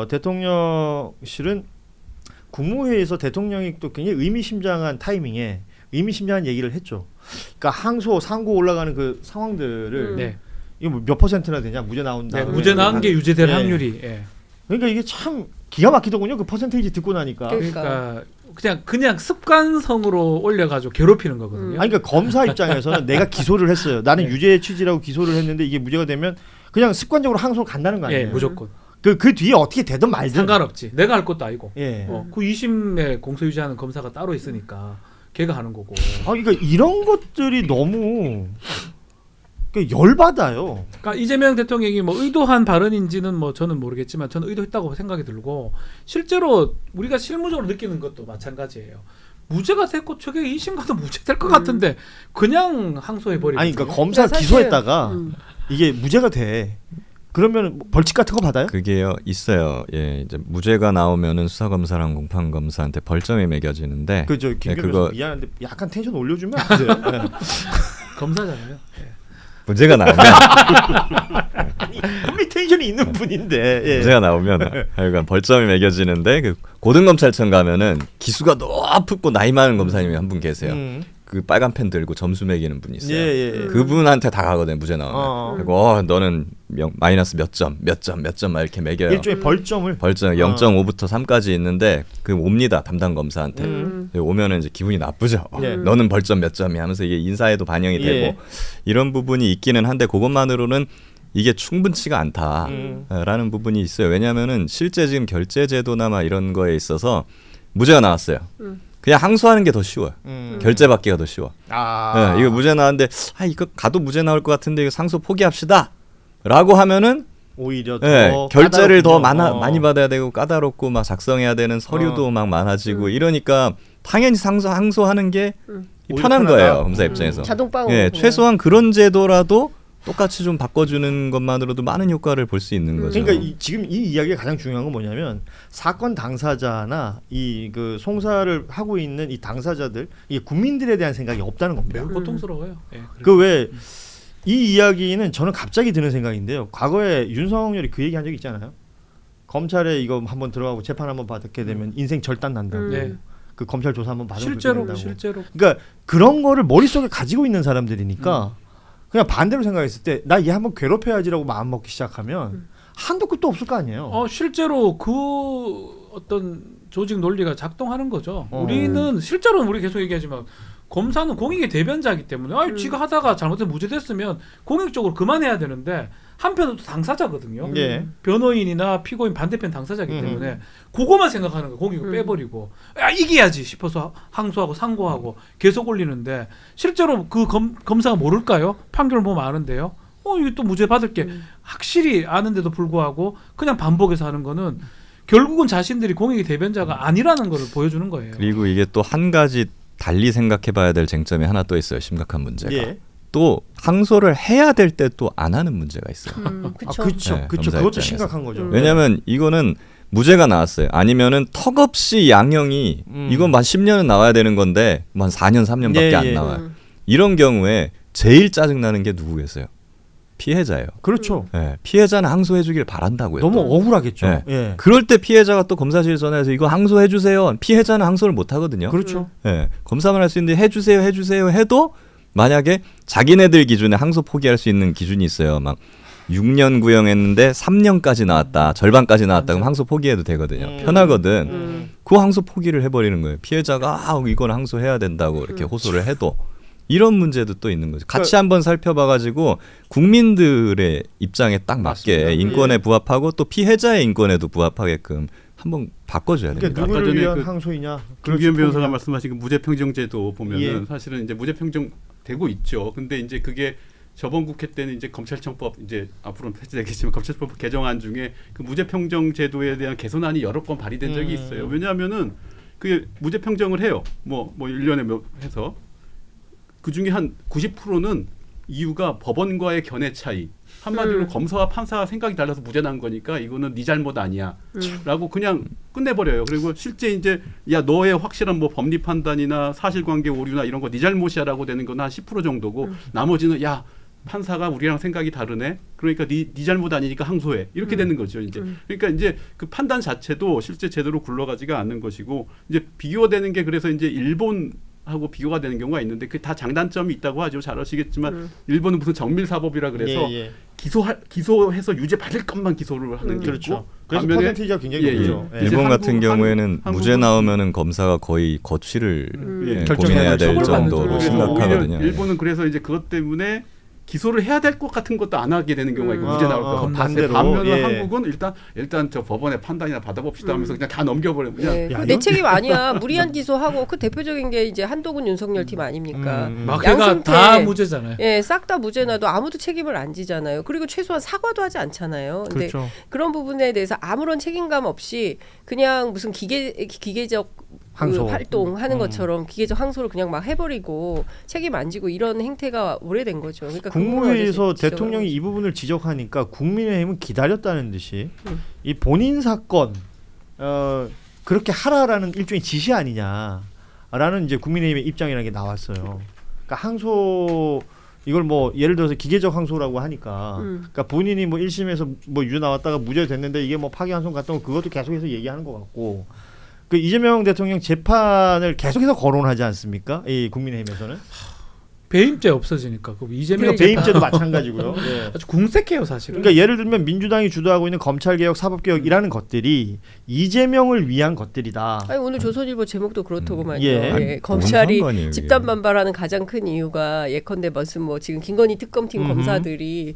대통령실은 국무회의에서 대통령이 또 굉장히 의미심장한 타이밍에 의미심장한 얘기를 했죠. 그러니까 항소, 상고 올라가는 그 상황들을 네. 이거 뭐 몇 퍼센트나 되냐 무죄 나온다. 네, 무죄 나온 게 유죄될 예. 확률이. 예. 그러니까 이게 참 기가 막히더군요. 그 퍼센테이지 듣고 나니까. 그러니까 그냥 습관성으로 올려가지고 괴롭히는 거거든요. 아니, 그러니까 검사 입장에서는 내가 기소를 했어요. 나는 네. 유죄 취지라고 기소를 했는데 이게 무죄가 되면 그냥 습관적으로 항소 간다는 거 아니에요? 예, 무조건. 그 뒤에 어떻게 되든 말든 상관없지. 내가 할 것도 아니고. 예. 그 2심에 공소유지하는 검사가 따로 있으니까 걔가 하는 거고. 그러니까 이런 것들이 너무 열받아요. 그러니까 이재명 대통령이 뭐 의도한 발언인지는 뭐 저는 모르겠지만 저는 의도했다고 생각이 들고 실제로 우리가 실무적으로 느끼는 것도 마찬가지예요. 무죄가 됐고 저게 2심 가도 무죄될 것 같은데 그냥 항소해 버리고. 아니, 그러니까 검사 기소했다가 이게 무죄가 돼. 그러면 벌칙 같은 거 받아요? 그게요 있어요. 예, 이제 무죄가 나오면은 수사검사랑 공판검사한테 벌점이 매겨지는데. 그죠. 김 예, 변호사 미안한데 약간 텐션 올려주면 안 돼요? 네. 검사잖아요. 예. 무죄가 나오면 아니, 분명히 텐션이 있는 분인데. 예. 무죄가 나오면 하여간 벌점이 매겨지는데 그 고등검찰청 가면은 기수가 높고 나이 많은 검사님이 한 분 계세요. 그 빨간 펜 들고 점수 매기는 분이 있어요. 예. 그분한테 다 가거든요. 무죄 나오면. 그리고 너는 마이너스 몇 점 막 이렇게 매겨요. 일종의 벌점 0.5부터 3까지 있는데 그 옵니다. 담당 검사한테. 오면은 이제 기분이 나쁘죠. 너는 벌점 몇 점이 하면서 이게 인사에도 반영이 되고 이런 부분이 있기는 한데 그것만으로는 이게 충분치가 않다라는 부분이 있어요. 왜냐하면은 실제 지금 결재제도나 막 이런 거에 있어서 무죄가 나왔어요. 그냥 항소하는 게 더 쉬워요. 결재받기가 더 쉬워. 네, 이거 무죄 나왔는데 이거 가도 무죄 나올 것 같은데 이거 상소 포기합시다 라고 하면은 오히려 더 결재를 더 많이 받아야 되고 까다롭고 막 작성해야 되는 서류도 막 많아지고 이러니까 당연히 항소하는 게 편한 거예요. 검사 입장에서. 자동빵으로. 예, 최소한 그런 제도라도 똑같이 좀 바꿔주는 것만으로도 많은 효과를 볼 수 있는 거죠. 그러니까 지금 이 이야기가 가장 중요한 건 뭐냐면 사건 당사자나 이 그 송사를 하고 있는 이 당사자들, 이 국민들에 대한 생각이 없다는 겁니다. 매우 고통스러워요. 예, 그 왜 이 이야기는 저는 갑자기 드는 생각인데요. 과거에 윤석열이 그 얘기 한 적 있잖아요. 검찰에 이거 한번 들어가고 재판 한번 받게 되면 인생 절단 난다고. 그 검찰 조사 한번 받으면 실제로. 그러니까 그런 거를 머릿속에 가지고 있는 사람들이니까 그냥 반대로 생각했을 때 나 얘 한번 괴롭혀야지라고 마음 먹기 시작하면 한도 끝도 없을 거 아니에요. 실제로 그 어떤 조직 논리가 작동하는 거죠. 우리는 실제로는 우리 계속 얘기하지만 검사는 공익의 대변자이기 때문에 지가 하다가 잘못해서 무죄됐으면 공익적으로 그만해야 되는데 한편으로 또 당사자거든요. 변호인이나 피고인 반대편 당사자이기 때문에 그거만 생각하는 거예요. 공익을 빼버리고 이겨야지 싶어서 항소하고 상고하고 계속 올리는데 실제로 그 검사가 모를까요? 판결을 보면 아는데요. 이거 또 무죄 받을 게 확실히 아는데도 불구하고 그냥 반복해서 하는 거는 결국은 자신들이 공익의 대변자가 아니라는 걸 보여주는 거예요. 그리고 이게 또 한 가지 달리 생각해봐야 될 쟁점이 하나 또 있어요. 심각한 문제가. 또 항소를 해야 될 때 또 안 하는 문제가 있어요. 그렇죠. 그것도 심각한 거죠. 왜냐하면 이거는 무죄가 나왔어요. 아니면은 턱없이 양형이 이건 한 10년은 나와야 되는 건데 한 4년 3년밖에 안 나와요. 이런 경우에 제일 짜증나는 게 누구겠어요? 피해자예요. 그렇죠. 피해자는 항소해주길 바란다고요. 너무 억울하겠죠. 그럴 때 피해자가 또 검사실 전화해서 이거 항소해주세요. 피해자는 항소를 못 하거든요. 그렇죠. 검사만 할 수 있는데 해주세요 해도 만약에 자기네들 기준에 항소 포기할 수 있는 기준이 있어요. 막 6년 구형했는데 3년까지 나왔다, 절반까지 나왔다, 그럼 항소 포기해도 되거든요. 편하거든. 그 항소 포기를 해버리는 거예요. 피해자가 이건 항소해야 된다고 이렇게 호소를 해도. 이런 문제도 또 있는 거죠. 같이 한번 살펴봐가지고 국민들의 입장에 딱 맞게 인권에 부합하고 또 피해자의 인권에도 부합하게끔 한번 바꿔줘야 됩니다. 그러니까 누구를 위한 항소이냐? 김기현 변호사가 말씀하신 그 무죄평정제도 보면은 사실은 이제 무죄평정 되고 있죠. 근데 이제 그게 저번 국회 때는 이제 검찰청법 이제 앞으로는 폐지되겠지만 검찰청법 개정안 중에 그 무죄평정제도에 대한 개선안이 여러 건 발의된 적이 있어요. 왜냐하면은 그 무죄평정을 해요. 뭐 1년에 몇 해서. 그 중에 한 90%는 이유가 법원과의 견해 차이. 한마디로 검사와 판사가 생각이 달라서 무죄 난 거니까 이거는 네 잘못 아니야. 라고 그냥 끝내버려요. 그리고 실제 이제 너의 확실한 뭐 법리 판단이나 사실관계 오류나 이런 거 네 잘못이야 라고 되는 건 한 10% 정도고 나머지는 판사가 우리랑 생각이 다르네. 그러니까 네 잘못 아니니까 항소해. 이렇게 되는 거죠. 이제 그러니까 이제 그 판단 자체도 실제 제대로 굴러가지가 않는 것이고 이제 비교가 되는 게 그래서 이제 일본하고 비교가 되는 경우가 있는데 그게 다 장단점이 있다고 하죠. 잘 아시겠지만 일본은 무슨 정밀사법이라 그래서 예. 기소해서 유죄 받을 것만 기소를 하는 게 그렇죠. 있고 그래서 반면에 퍼센티지가 굉장히 높죠. 예. 일본 같은 경우에는 한국은- 무죄 나오면은 검사가 거의 거취를 결정해야 고민해야 될 될 정도로 처벌받는 심각하거든요. 오히려 일본은 그래서 이제 그것 때문에 기소를 해야 될 것 같은 것도 안 하게 되는 경우가 있고 무죄 나올 거 반대로. 반면에 예. 한국은 일단 저 법원의 판단이나 받아봅시다 하면서 그냥 다 넘겨버려. 그냥 네, 야, 그내 이건- 책임 아니야. 무리한 기소하고 그 대표적인 게 이제 한동훈 윤석열 팀 아닙니까? 마케가 양승태. 다 무죄잖아요. 예, 싹 다 무죄나도 아무도 책임을 안 지잖아요. 그리고 최소한 사과도 하지 않잖아요. 근데 그렇죠. 그런 부분에 대해서 아무런 책임감 없이 그냥 무슨 기계적 항소. 그 활동하는 것처럼 기계적 항소를 그냥 막 해버리고 책임 안 지고 이런 행태가 오래된 거죠. 그러니까 국무회의에서 지적을 대통령이 하는 이 부분을 지적하니까 국민의힘은 기다렸다는 듯이 이 본인 사건 그렇게 하라라는 일종의 지시 아니냐라는 이제 국민의힘의 입장이라는 게 나왔어요. 그러니까 항소 이걸 뭐 예를 들어서 기계적 항소라고 하니까 그러니까 본인이 뭐 1심에서 뭐 유죄 나왔다가 무죄 됐는데 이게 뭐 파기환송 같은 거 그것도 계속해서 얘기하는 것 같고 그 이재명 대통령 재판을 계속해서 거론하지 않습니까? 이 국민의힘에서는 배임죄 없어지니까 그 이재명 그러니까 배임죄도 마찬가지고요. 예. 아주 궁색해요 사실은. 그러니까 예를 들면 민주당이 주도하고 있는 검찰개혁, 사법개혁이라는 것들이 이재명을 위한 것들이다. 아니 오늘 조선일보 제목도 그렇더구만요. 예. 예, 아니, 검찰이 뭔 상관이에요, 집단 이게. 반발하는 가장 큰 이유가 예컨대 무슨 뭐 지금 김건희 특검팀 검사들이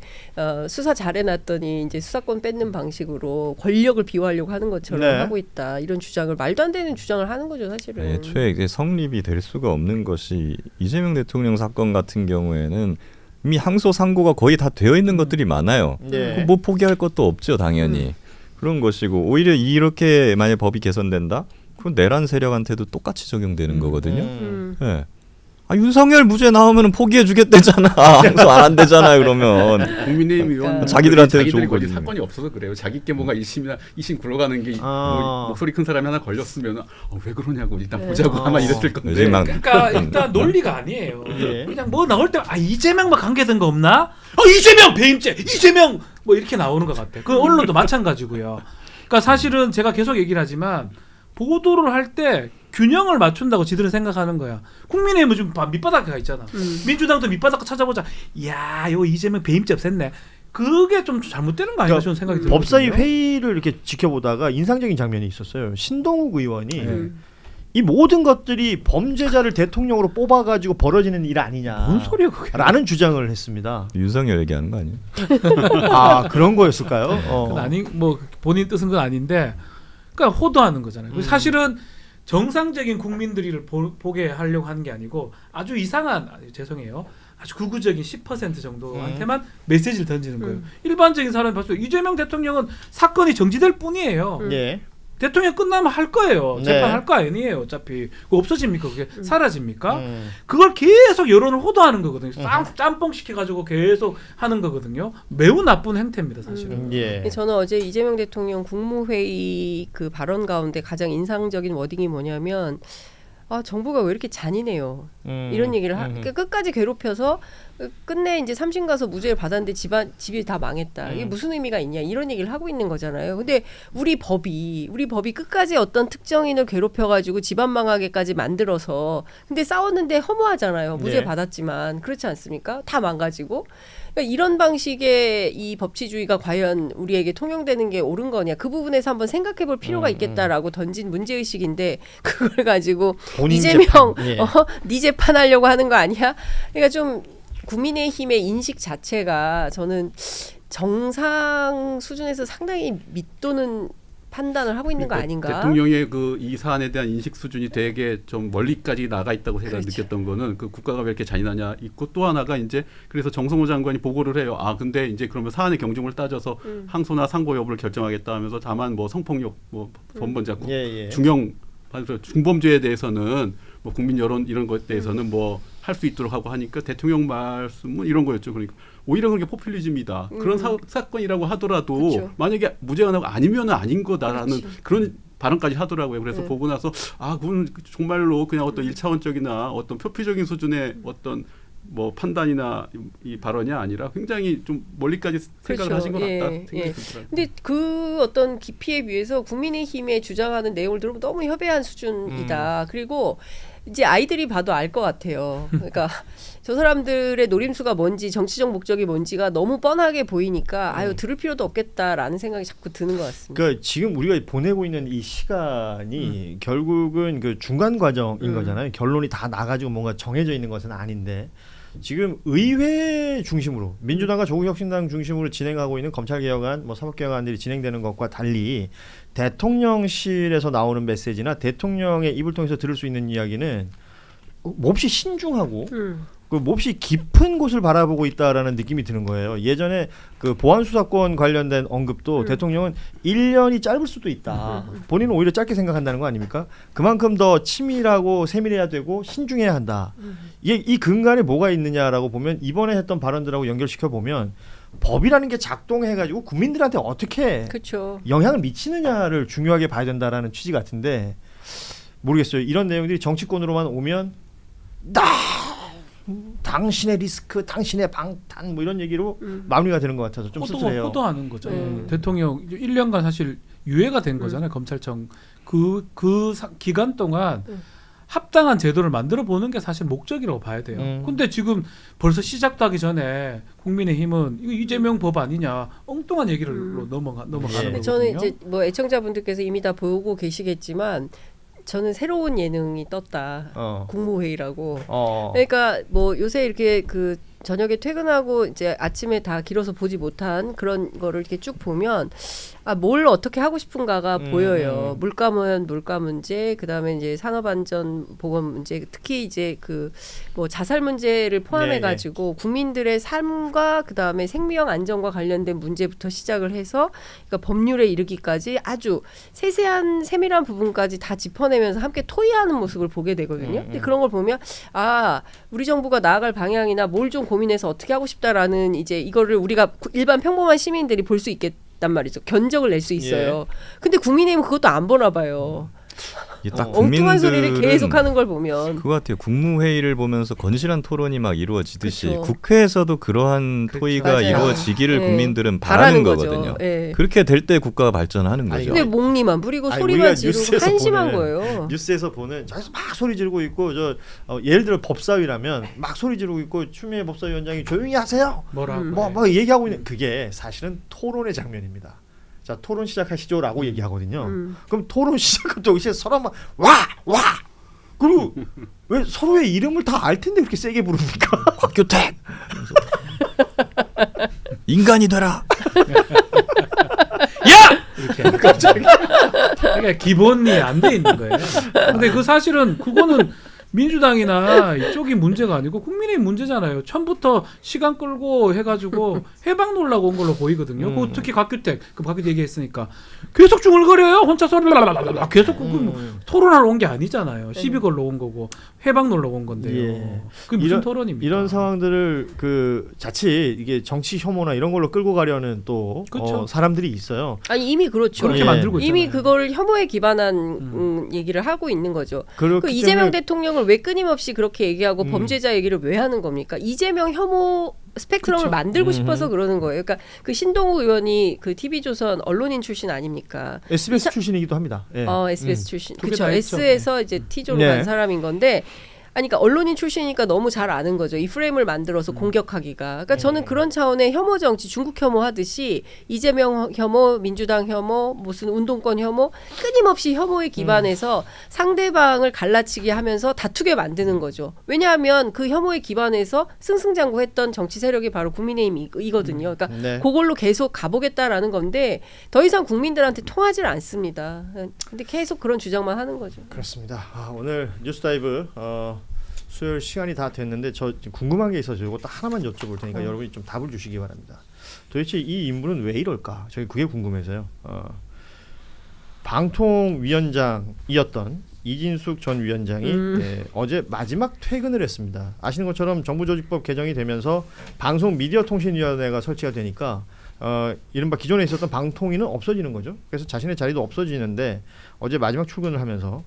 수사 잘해놨더니 이제 수사권 뺏는 방식으로 권력을 비호하려고 하는 것처럼 네. 하고 있다. 이런 주장을 말도 안 되는 주장을 하는 거죠 사실은. 애초에 이게 성립이 될 수가 없는 것이 이재명 대통령 사건 같은 경우에는 이미 항소 상고가 거의 다 되어 있는 것들이 많아요. 예. 뭐 포기할 것도 없죠, 당연히. 그런 것이고 오히려 이렇게 만약 법이 개선된다, 그럼 내란 세력한테도 똑같이 적용되는 거거든요. 예. 아, 윤석열 무죄 나오면 포기해 주겠대잖아. 항소 안 한대잖아요. 그러면 국민의힘 의원 자기들한테는 자기들이 좋은 거기 거지. 사건이 없어서 그래요. 자기께 뭔가 1심이나 2심 굴러가는 게 아. 뭐 목소리 큰 사람이 하나 걸렸으면 왜 그러냐고 일단 보자고 아마 이랬을 건데. 요즘 막 그러니까 일단 논리가 아니에요. 예. 그냥 뭐 나올 때 이재명만 관계된 거 없나? 이재명 배임죄, 이재명 뭐 이렇게 나오는 것 같아. 그 언론도 마찬가지고요. 그러니까 사실은 제가 계속 얘기를 하지만 보도를 할 때 균형을 맞춘다고 지들은 생각하는 거야. 국민의힘은 좀 밑바닥에 가 있잖아. 민주당도 밑바닥 찾아보자. 이야, 이거 이재명 배임죄 없앴네. 그게 좀 잘못되는 거 아닌가 저는 생각이 들거든요. 법사위 회의를 이렇게 지켜보다가 인상적인 장면이 있었어요. 신동욱 의원이 이 모든 것들이 범죄자를 대통령으로 뽑아가지고 벌어지는 일 아니냐. 뭔 소리야 그게? 라는 주장을 했습니다. 윤석열 얘기하는 거 아니에요? 아 그런 거였을까요? 그건 아니 뭐 본인 뜻은 건 아닌데, 그러니까 호도하는 거잖아요. 사실은 정상적인 국민들을 보게 하려고 하는 게 아니고 아주 이상한 죄송해요. 아주 극우적인 10% 정도한테만 메시지를 던지는 거예요. 일반적인 사람이 봤을 때 이재명 대통령은 사건이 정지될 뿐이에요. 예. 대통령 끝나면 할 거예요. 네. 재판할 거 아니에요. 어차피 그거 없어집니까? 그게 사라집니까? 그걸 계속 여론을 호도하는 거거든요. 짬뽕 시켜가지고 계속 하는 거거든요. 매우 나쁜 행태입니다, 사실은. 예. 저는 어제 이재명 대통령 국무회의 그 발언 가운데 가장 인상적인 워딩이 뭐냐면 정부가 왜 이렇게 잔인해요. 이런 얘기를 그러니까 끝까지 괴롭혀서 끝내 이제 3심 가서 무죄를 받았는데 집이 다 망했다. 이게 무슨 의미가 있냐 이런 얘기를 하고 있는 거잖아요. 근데 우리 법이 끝까지 어떤 특정인을 괴롭혀가지고 집안 망하게까지 만들어서 근데 싸웠는데 허무하잖아요. 무죄 네. 받았지만 그렇지 않습니까? 다 망가지고. 그러니까 이런 방식의 이 법치주의가 과연 우리에게 통용되는 게 옳은 거냐 그 부분에서 한번 생각해 볼 필요가 있겠다라고 던진 문제의식인데 그걸 가지고 본인 이재명 재판. 예. 네 재판하려고 하는 거 아니야? 그러니까 좀 국민의힘의 인식 자체가 저는 정상 수준에서 상당히 밑도는 판단을 하고 있는 거 아닌가? 대통령의 그 이 사안에 대한 인식 수준이 되게 좀 멀리까지 나가 있다고 제가 그렇죠. 느꼈던 거는 그 국가가 왜 이렇게 잔인하냐 있고 또 하나가 이제 그래서 정성호 장관이 보고를 해요. 근데 이제 그러면 사안의 경중을 따져서 항소나 상고 여부를 결정하겠다 하면서 다만 뭐 성폭력 뭐 번번자 중형 중범죄에 대해서는 뭐 국민 여론 이런 것에 대해서는 뭐 할 수 있도록 하고 하니까 대통령 말씀은 이런 거였죠. 그러니까 오히려 그게 포퓰리즘이다. 그런 사건이라고 하더라도 그렇죠. 만약에 무죄가 나고 아니면은 아닌 거다라는 그런 발언까지 하더라고요. 그래서 네. 보고 나서 그건 정말로 그냥 어떤 1차원적이나 어떤 표피적인 수준의 어떤 뭐 판단이나 이 발언이 아니라 굉장히 좀 멀리까지 생각을 그렇죠. 하신 것 같다 예, 생각이 예. 들더라고요. 근데 그 어떤 깊이에 비해서 국민의힘에 주장하는 내용을 들으면 너무 협회한 수준이다. 그리고 이제 아이들이 봐도 알 것 같아요. 그러니까 저 사람들의 노림수가 뭔지 정치적 목적이 뭔지가 너무 뻔하게 보이니까 아유 들을 필요도 없겠다라는 생각이 자꾸 드는 것 같습니다. 그러니까 지금 우리가 보내고 있는 이 시간이 결국은 그 중간 과정인 거잖아요. 결론이 다 나가지고 뭔가 정해져 있는 것은 아닌데 지금 의회 중심으로 민주당과 조국혁신당 중심으로 진행하고 있는 검찰개혁안, 뭐 사법개혁안들이 진행되는 것과 달리 대통령실에서 나오는 메시지나 대통령의 입을 통해서 들을 수 있는 이야기는 몹시 신중하고 그 몹시 깊은 곳을 바라보고 있다라는 느낌이 드는 거예요. 예전에 그 보안수사권 관련된 언급도 대통령은 1년이 짧을 수도 있다. 본인은 오히려 짧게 생각한다는 거 아닙니까? 그만큼 더 치밀하고 세밀해야 되고 신중해야 한다. 이게 이 근간에 뭐가 있느냐라고 보면 이번에 했던 발언들하고 연결시켜 보면 법이라는 게 작동해가지고 국민들한테 어떻게 그렇죠. 영향을 미치느냐를 중요하게 봐야 된다라는 취지 같은데 모르겠어요. 이런 내용들이 정치권으로만 오면 당신의 리스크, 당신의 방탄 뭐 이런 얘기로 마무리가 되는 것 같아서 좀 씁쓸해요. 호도하는 거죠. 대통령 1년간 사실 유예가 된 거잖아요. 검찰청 그 기간 동안 합당한 제도를 만들어 보는 게 사실 목적이라고 봐야 돼요. 근데 지금 벌써 시작도 하기 전에 국민의힘은 이거 이재명 법 아니냐 엉뚱한 얘기를 넘어가는 거거든요. 저는 이제 뭐 애청자분들께서 이미 다 보고 계시겠지만 저는 새로운 예능이 떴다. 국무회의라고. 그러니까 뭐 요새 이렇게 그 저녁에 퇴근하고 이제 아침에 다 길어서 보지 못한 그런 거를 이렇게 쭉 보면 뭘 어떻게 하고 싶은가가 보여요. 물가면 물가 문제, 그다음에 이제 산업안전 보건 문제, 특히 이제 그 뭐 자살 문제를 포함해 가지고 국민들의 삶과 그다음에 생명 안전과 관련된 문제부터 시작을 해서 그러니까 법률에 이르기까지 아주 세세한 세밀한 부분까지 다 짚어내면서 함께 토의하는 모습을 보게 되거든요. 근데 그런 걸 보면 우리 정부가 나아갈 방향이나 뭘 좀 고민해서 어떻게 하고 싶다라는 이제 이거를 우리가 일반 평범한 시민들이 볼 수 있단 말이죠. 견적을 낼 수 있어요. 근데 국민의힘은 그것도 안 보나 봐요. 딱 엉뚱한 소리를 계속 하는 걸 보면 그거 같아요. 국무회의를 보면서 건실한 토론이 막 이루어지듯이 그쵸. 국회에서도 그러한 토의가 맞아요. 이루어지기를 네. 국민들은 바라는 거죠. 거거든요. 네. 그렇게 될 때 국가가 발전하는 거죠. 근데 목니만 부리고 아니, 소리만 우리가 지르고 뉴스에서 한심한 보는, 거예요. 뉴스에서 보는 저기서 막 소리 지르고 있고 예를 들어 법사위라면 막 소리 지르고 있고 추미애 법사위원장이 조용히 하세요. 뭐라고? 뭐 얘기하고 있는 그게 사실은 토론의 장면입니다. 자 토론 시작하시죠라고 얘기하거든요. 그럼 토론 시작한 동시에 서로 막 와 그리고 왜 서로의 이름을 다 알 텐데 그렇게 세게 부릅니까? 곽규택 인간이 되라. 이렇게 갑자기 그러니까 기본이 안 돼 있는 거예요. 근데 그 사실은 그거는 민주당이나 이쪽이 문제가 아니고 국민의힘 문제잖아요. 처음부터 시간 끌고 해가지고 해방 놀라고 온 걸로 보이거든요. 그 특히 곽규택 얘기했으니까 계속 중얼거려요. 혼자서 랄랄랄랄 계속 토론하러 온 게 아니잖아요. 시비 걸러 온 거고 해방 놀러 온 건데요. 예. 그게 무슨 토론입니까? 이런 상황들을 그 자칫 이게 정치 혐오나 이런 걸로 끌고 가려는 또 그렇죠. 사람들이 있어요. 아니 이미 그렇죠. 그렇게 예. 만들고 있잖아요. 이미 그걸 혐오에 기반한 얘기를 하고 있는 거죠. 그 그렇기 이재명 때문에 대통령을 왜 끊임없이 그렇게 얘기하고 범죄자 얘기를 왜 하는 겁니까? 이재명 혐오 스펙트럼을 만들고 싶어서 그러는 거예요. 그러니까 그 신동욱 의원이 그 TV조선 언론인 출신 아닙니까? SBS 출신이기도 합니다. 예. SBS 출신. 두개 그렇죠. 다 했죠. S에서 이제 T조로 네. 간 사람인 건데 아니, 그러니까 언론인 출신이니까 너무 잘 아는 거죠. 이 프레임을 만들어서 공격하기가. 그러니까 저는 그런 차원의 혐오 정치, 중국 혐오 하듯이 이재명 혐오, 민주당 혐오, 무슨 운동권 혐오, 끊임없이 혐오에 기반해서 상대방을 갈라치게 하면서 다투게 만드는 거죠. 왜냐하면 그 혐오에 기반해서 승승장구했던 정치 세력이 바로 국민의힘이거든요. 그러니까 네. 그걸로 계속 가보겠다라는 건데 더 이상 국민들한테 통하지 않습니다. 근데 계속 그런 주장만 하는 거죠. 그렇습니다. 오늘 뉴스다이브 수요일 시간이 다 됐는데 저 궁금한 게 있어서 이것도 하나만 여쭤볼 테니까 여러분이 좀 답을 주시기 바랍니다. 도대체 이 인물은 왜 이럴까? 저희 그게 궁금해서요. 방통위원장이었던 이진숙 전 위원장이 어제 마지막 퇴근을 했습니다. 아시는 것처럼 정부조직법 개정이 되면서 방송미디어통신위원회가 설치가 되니까 이른바 기존에 있었던 방통위는 없어지는 거죠. 그래서 자신의 자리도 없어지는데 어제 마지막 출근을 하면서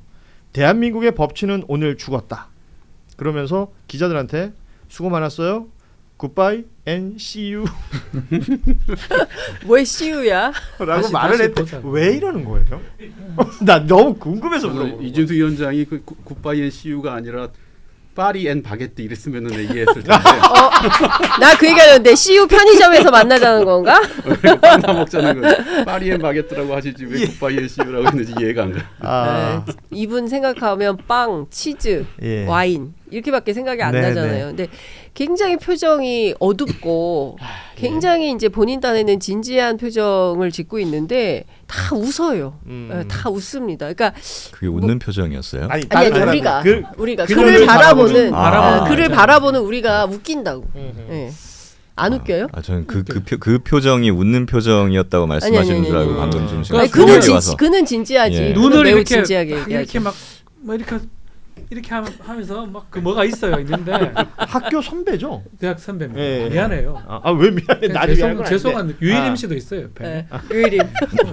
대한민국의 법치는 오늘 죽었다. 그러면서 기자들한테 수고 많았어요. 굿바이 and see you. 뭐의 CU야? 라고 말을 했대. 보자고. 왜 이러는 거예요? 나 너무 궁금해서 물어보는 거야. 이준수 위원장이 그 굿바이 앤 CU가 아니라 파리 앤 바게트 이랬으면은 이해했을 텐데 나 그 얘기하는데 CU 편의점에서 만나자는 건가? 빵 먹자는 거 파리 앤 바게트라고 하시지 왜 굿바이 앤 CU라고 했는지 이해가 안 돼. 아, 네. 이분 생각하면 빵, 치즈, 예. 와인 이렇게밖에 생각이 안 네, 나잖아요. 근데 굉장히 표정이 어둡고 굉장히 이제 본인 딴에는 진지한 표정을 짓고 있는데 다 웃어요. 네, 다 웃습니다. 그러니까 그게 웃는 표정이었어요. 아니, 아니 다른 사람이 우리가 그녀를 그를 바라보는 바라보는 그를 맞아요. 바라보는 우리가 웃긴다고. 네. 안 웃겨요? 저는 그 표정이 웃는 표정이었다고 말씀하시는 아니, 줄 알고 아니, 방금 좀 그러니까 순간이 그는 와서. 그는 진지하지. 예. 그는 눈을 매우 이렇게 진지하게 이렇게 얘기하지. 막 뭐 이렇게 하면서 막 그 뭐가 있어요. 있는데 학교 선배죠? 대학 선배입니다. 예. 미안해요. 왜 미안해? 나도 미안한 건 죄송한 유일임 아. 씨도 있어요. 옆에. 네. 유일임.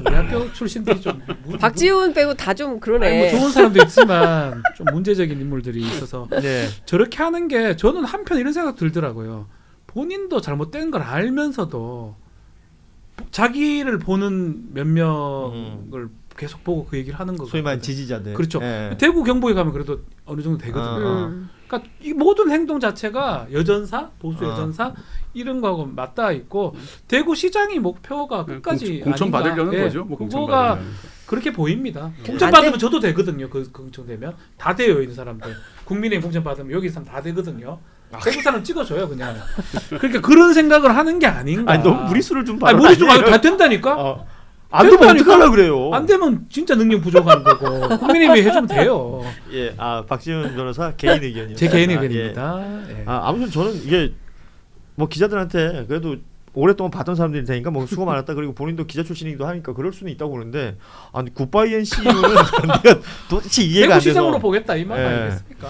우리 학교 출신들이 좀 박지훈 빼고 다 좀 아니, 그러네. 뭐 좋은 사람도 있지만 좀 문제적인 인물들이 있어서 네. 저렇게 하는 게 저는 한편 이런 생각 들더라고요. 본인도 잘못된 걸 알면서도 자기를 보는 몇 명을 계속 보고 그 얘기를 하는 거거든요. 소위 말하는 지지자들. 그렇죠. 예. 대구 경북에 가면 그래도 어느 정도 되거든요. 그러니까 이 모든 행동 자체가 여전사, 보수 여전사 이런 거하고 맞닿아 있고 대구 시장이 목표가 끝까지 공천 아닌가. 받으려는 예, 거죠. 뭐 공천 그거가 받으려는. 그렇게 보입니다. 안 공천 돼. 받으면 저도 되거든요. 그 공천되면 다 돼요. 있는 사람들. 국민의힘 공천 받으면 여기 사람 다 되거든요. 대구 사람 찍어줘요 그냥. 그러니까 그런 생각을 하는 게 아닌가. 아니 너무 무리수를 좀 아니 무리수 다 된다니까. 안 되면 된다니까. 어떡하려고 그래요? 안 되면 진짜 능력 부족한 거고 국민의힘이 해주면 돼요. 예, 박지훈 변호사 개인 의견이요. 제 개인 예. 의견입니다. 예. 아무튼 저는 이게 뭐 기자들한테 그래도 오랫동안 봤던 사람들이 되니까 뭐 수고 많았다 그리고 본인도 기자 출신이기도 하니까 그럴 수는 있다고 보는데 아니 굿바이 앤 CU는 내가 도대체 이해가 안 돼서 대구 시장으로 보겠다 이 말 예. 아니겠습니까?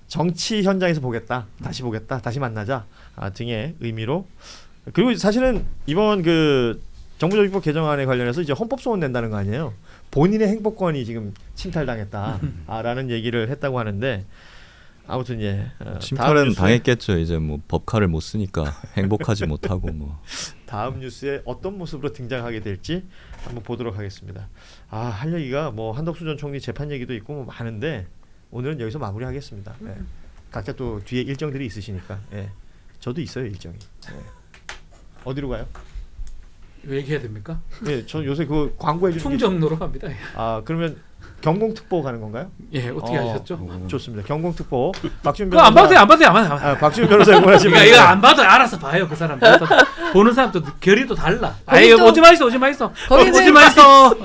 정치 현장에서 보겠다 다시 만나자 등의 의미로 그리고 사실은 이번 그 정부조직법 개정안에 관련해서 이제 헌법 소원 낸다는 거 아니에요. 본인의 행복권이 지금 침탈당했다라는 얘기를 했다고 하는데 아무튼 침탈은 당했겠죠. 이제 뭐 법카를 못 쓰니까 행복하지 못하고 뭐. 다음 뉴스에 어떤 모습으로 등장하게 될지 한번 보도록 하겠습니다. 할 얘기가 뭐 한덕수 전 총리 재판 얘기도 있고 뭐 많은데 오늘은 여기서 마무리하겠습니다. 예. 각자 또 뒤에 일정들이 있으시니까 예. 저도 있어요 일정이. 예. 어디로 가요? 왜 얘기해야 됩니까? 예, 저 요새 그 광고해 주는 충정로로 갑니다. 그러면 경공특보 가는 건가요? 예, 어떻게 하셨죠? 좋습니다. 경공특보 박지훈 그거 안 변호사. 봐도 돼요. 박지훈 변호사 응원하시면 이거 안 봐도 알아서 봐요 그 사람. 보는 사람도 결이 또 달라. 아예 거기 또- 오지 마 있어. 거기는- 오지 마 있어.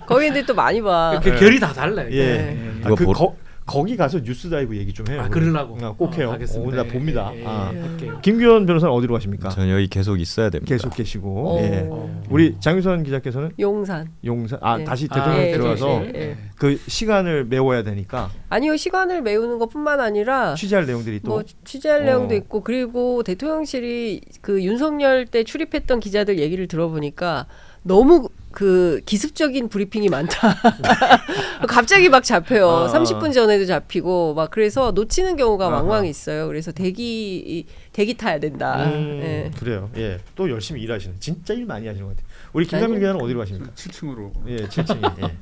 거기들 또 많이 봐. 그 결이 다 달라. 예. 이거 거기 가서 뉴스 다이브 얘기 좀 해요. 그러려고. 꼭 해요. 알겠습니다. 오늘 나 봅니다. 할게요. 김규현 변호사는 어디로 가십니까? 저는 여기 계속 있어야 됩니다. 계속 계시고. 예. 우리 장유선 기자께서는 용산. 용산 예. 다시 대통령에 예, 들어가서 예, 예. 그 시간을 메워야 되니까 아니요 시간을 메우는 것뿐만 아니라 취재할 내용들이 또 뭐 취재할 내용도 있고 그리고 대통령실이 그 윤석열 때 출입했던 기자들 얘기를 들어보니까 너무 그 기습적인 브리핑이 많다. 갑자기 막 잡혀요. 30분 전에도 잡히고 막 그래서 놓치는 경우가 왕왕 있어요. 그래서 대기 타야 된다. 예. 그래요. 예. 또 열심히 일하시는 진짜 일 많이 하시는 것 같아요. 우리 김남일 기자는 어디로 가십니까? 7층으로. 예, 7층에. 예.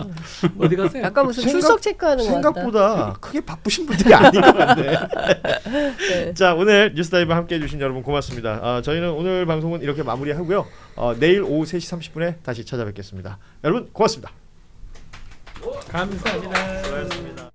어디 가세요? 약간 무슨 출석 체크하는 것 같다. 생각보다 크게 바쁘신 분들이 아닌 것 같네. 네. 자, 오늘 뉴스다이브 함께해 주신 여러분 고맙습니다. 저희는 오늘 방송은 이렇게 마무리하고요. 내일 오후 3시 30분에 다시 찾아뵙겠습니다. 여러분 고맙습니다. 감사합니다. 수고하셨습니다.